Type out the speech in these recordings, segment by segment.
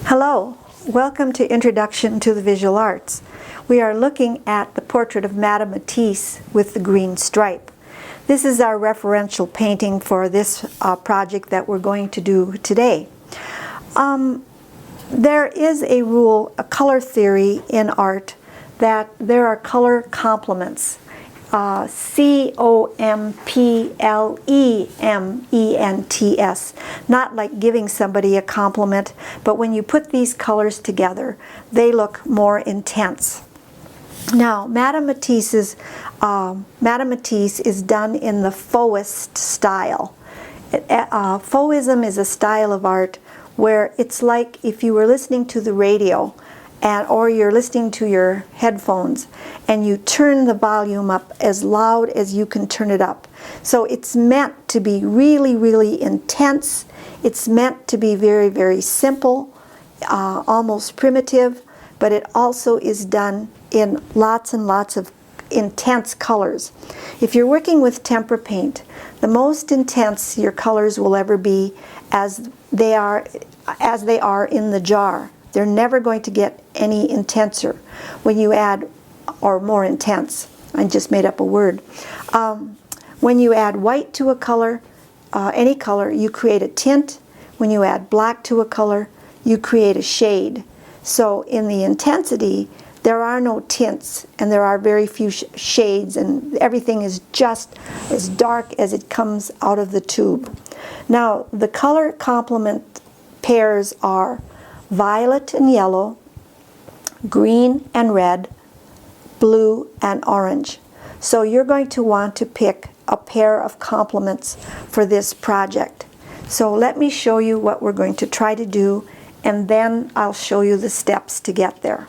Hello, welcome to Introduction to the Visual Arts. We are looking at the portrait of Madame Matisse with the green stripe. This is our referential painting for this project that we're going to do today. There is a rule, a color theory in art, that there are color complements. complements, not like giving somebody a compliment, but when you put these colors together, they look more intense. Now, Madame Matisse is done in the Fauxist style. Fauxism is a style of art where it's like if you were listening to the radio or you're listening to your headphones and you turn the volume up as loud as you can turn it up. So it's meant to be really, really intense. It's meant to be very, very simple, almost primitive, but it also is done in lots and lots of intense colors. If you're working with tempera paint, the most intense your colors will ever be as they are in the jar. They're never going to get any intenser when you add, or more intense. I just made up a word. When you add white to a color, any color, you create a tint. When you add black to a color, you create a shade. So in the intensity, there are no tints and there are very few shades, and everything is just as dark as it comes out of the tube. Now, the color complement pairs are violet and yellow, green and red, blue and orange. So you're going to want to pick a pair of complements for this project. So let me show you what we're going to try to do, and then I'll show you the steps to get there.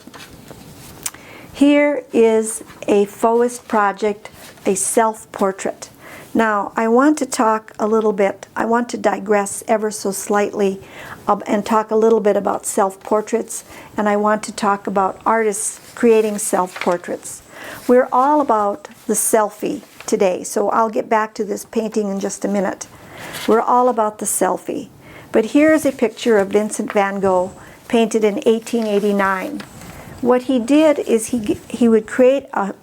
Here is a Fauxist project, a self-portrait. Now, I want to talk a little bit, I want to digress ever so slightly and talk a little bit about self-portraits, and I want to talk about artists creating self-portraits. We're all about the selfie today, so I'll get back to this painting in just a minute. We're all about the selfie. But here's a picture of Vincent van Gogh, painted in 1889. What he did is he would create a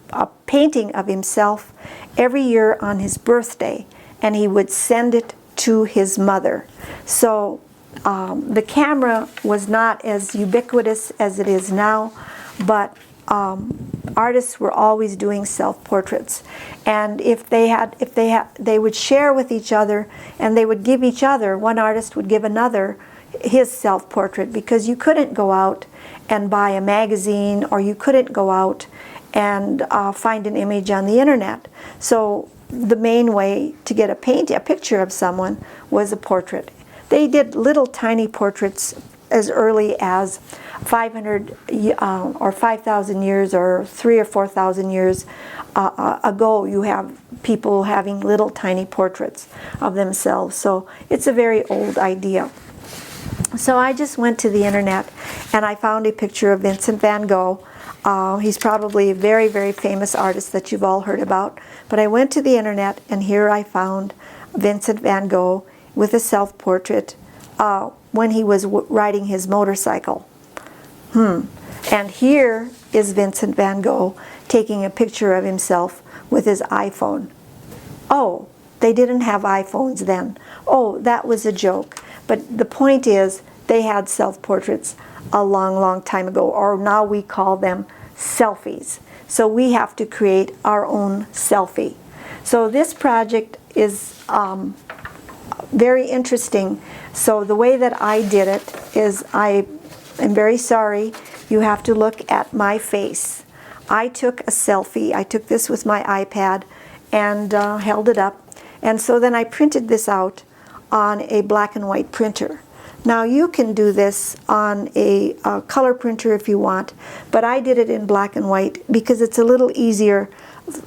painting of himself every year on his birthday, and he would send it to his mother. So the camera was not as ubiquitous as it is now, but artists were always doing self-portraits, and they would share with each other, and they would give each other. One artist would give another his self-portrait, because you couldn't go out and buy a magazine, or you couldn't go out and find an image on the internet. So the main way to get a picture of someone was a portrait. They did little tiny portraits as early as 500 or 5,000 years or 3,000 or 4,000 years ago. You have people having little tiny portraits of themselves. So it's a very old idea. So I just went to the internet and I found a picture of Vincent van Gogh. He's probably a very, very famous artist that you've all heard about. But I went to the internet and here I found Vincent van Gogh with a self-portrait when he was riding his motorcycle. And here is Vincent van Gogh taking a picture of himself with his iPhone. Oh, they didn't have iPhones then. Oh, that was a joke. But the point is, they had self-portraits a long, long time ago, or now we call them selfies. So we have to create our own selfie. So this project is very interesting. So the way that I did it is, I am very sorry, you have to look at my face. I took a selfie. I took this with my iPad and held it up. And so then I printed this out on a black and white printer. Now you can do this on a color printer if you want, but I did it in black and white because it's a little easier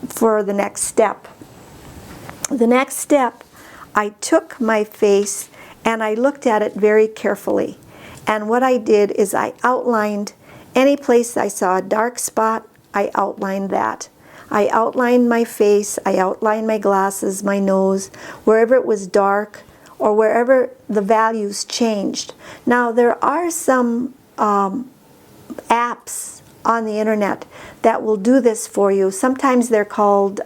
for the next step. The next step, I took my face and I looked at it very carefully. And what I did is I outlined any place I saw a dark spot, I outlined that. I outlined my face, I outlined my glasses, my nose, wherever it was dark or wherever the values changed. Now there are some apps on the internet that will do this for you. Sometimes they're called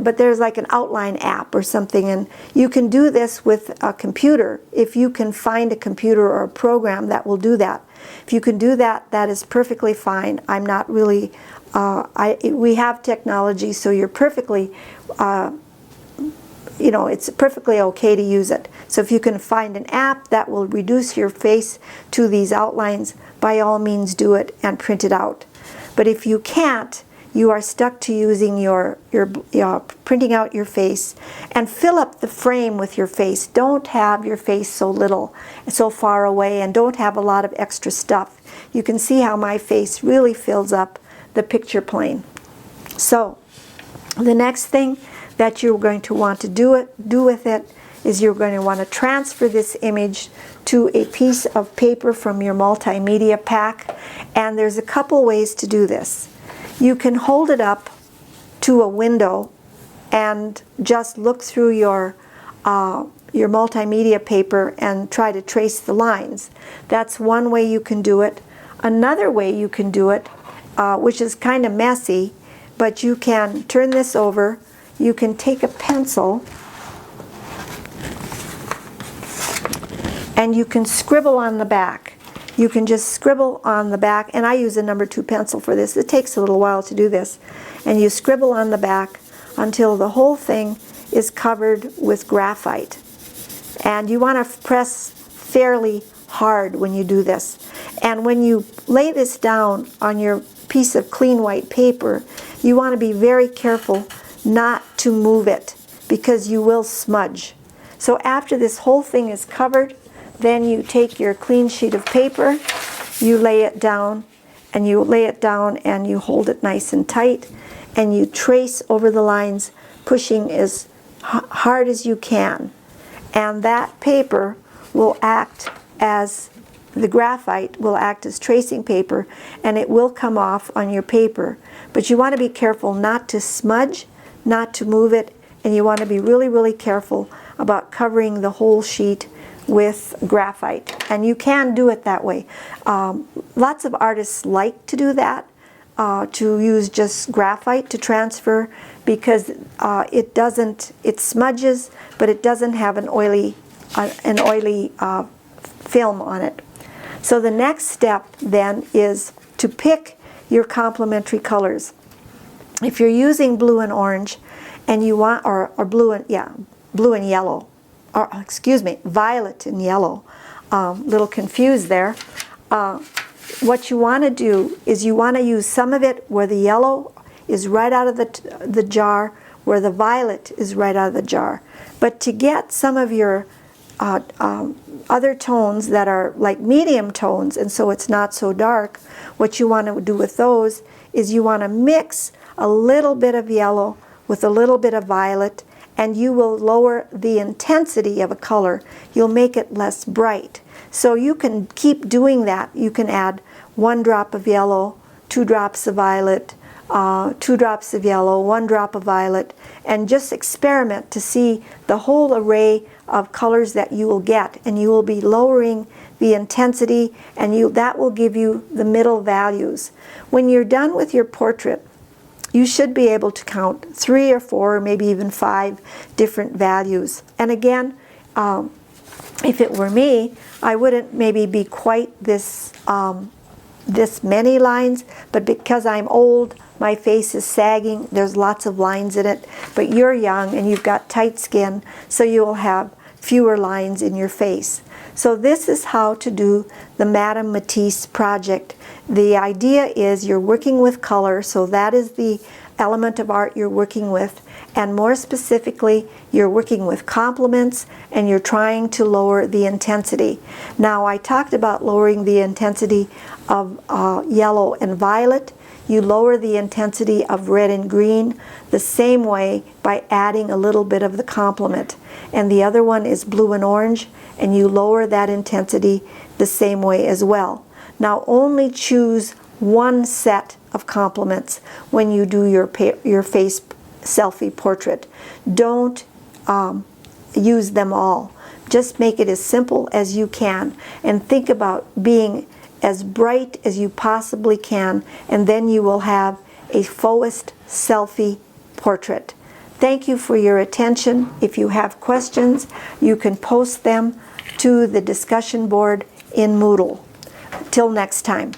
but there's like an outline app or something, and you can do this with a computer if you can find a computer or a program that will do that. If you can do that, that is perfectly fine. I'm not really, we have technology, so you're perfectly, you know, it's perfectly okay to use it. So if you can find an app that will reduce your face to these outlines, by all means do it and print it out. But if you can't, you are stuck to using your printing out your face, and fill up the frame with your face. Don't have your face so little, so far away, and don't have a lot of extra stuff. You can see how my face really fills up the picture plane. So the next thing that you're going to want to do with it is you're going to want to transfer this image to a piece of paper from your multimedia pack, and there's a couple ways to do this. You can hold it up to a window and just look through your multimedia paper and try to trace the lines. That's one way you can do it. Another way you can do it, which is kind of messy, but you can turn this over. You can take a pencil and you can scribble on the back. You can just scribble on the back, and I use a number 2 pencil for this. It takes a little while to do this. And you scribble on the back until the whole thing is covered with graphite. And you want to press fairly hard when you do this. And when you lay this down on your piece of clean white paper, you want to be very careful not to move it, because you will smudge. So after this whole thing is covered, then you take your clean sheet of paper, you lay it down, and you hold it nice and tight, and you trace over the lines, pushing as hard as you can. And that paper will act as, the graphite will act as tracing paper, and it will come off on your paper. But you want to be careful not to smudge, not to move it, and you want to be really, really careful about covering the whole sheet with graphite. And you can do it that way. Lots of artists like to do that, to use just graphite to transfer, because it smudges, but it doesn't have an oily film on it. So the next step then is to pick your complementary colors. If you're using blue and orange, and you want, or blue and yellow, or excuse me, violet and yellow, little confused there. What you want to do is you want to use some of it where the yellow is right out of the jar, where the violet is right out of the jar. But to get some of your other tones that are like medium tones, and so it's not so dark, what you want to do with those is you want to mix a little bit of yellow with a little bit of violet, and you will lower the intensity of a color. You'll make it less bright. So you can keep doing that. You can add 1 drop of yellow, 2 drops of violet, 2 drops of yellow, 1 drop of violet, and just experiment to see the whole array of colors that you will get, and you will be lowering the intensity, and that will give you the middle values. When you're done with your portrait, you should be able to count 3 or 4, maybe even 5 different values. And again, if it were me, I wouldn't maybe be quite this many lines, but because I'm old, my face is sagging, there's lots of lines in it. But you're young and you've got tight skin, so you'll have fewer lines in your face. So this is how to do the Madame Matisse project. The idea is you're working with color, so that is the element of art you're working with, and more specifically, you're working with complements, and you're trying to lower the intensity. Now, I talked about lowering the intensity of yellow and violet. You lower the intensity of red and green the same way by adding a little bit of the complement. And the other one is blue and orange, and you lower that intensity the same way as well. Now only choose one set of complements when you do your face selfie portrait. Don't use them all. Just make it as simple as you can, and think about being as bright as you possibly can, and then you will have a Fauist selfie portrait. Thank you for your attention. If you have questions, you can post them to the discussion board in Moodle. Till next time.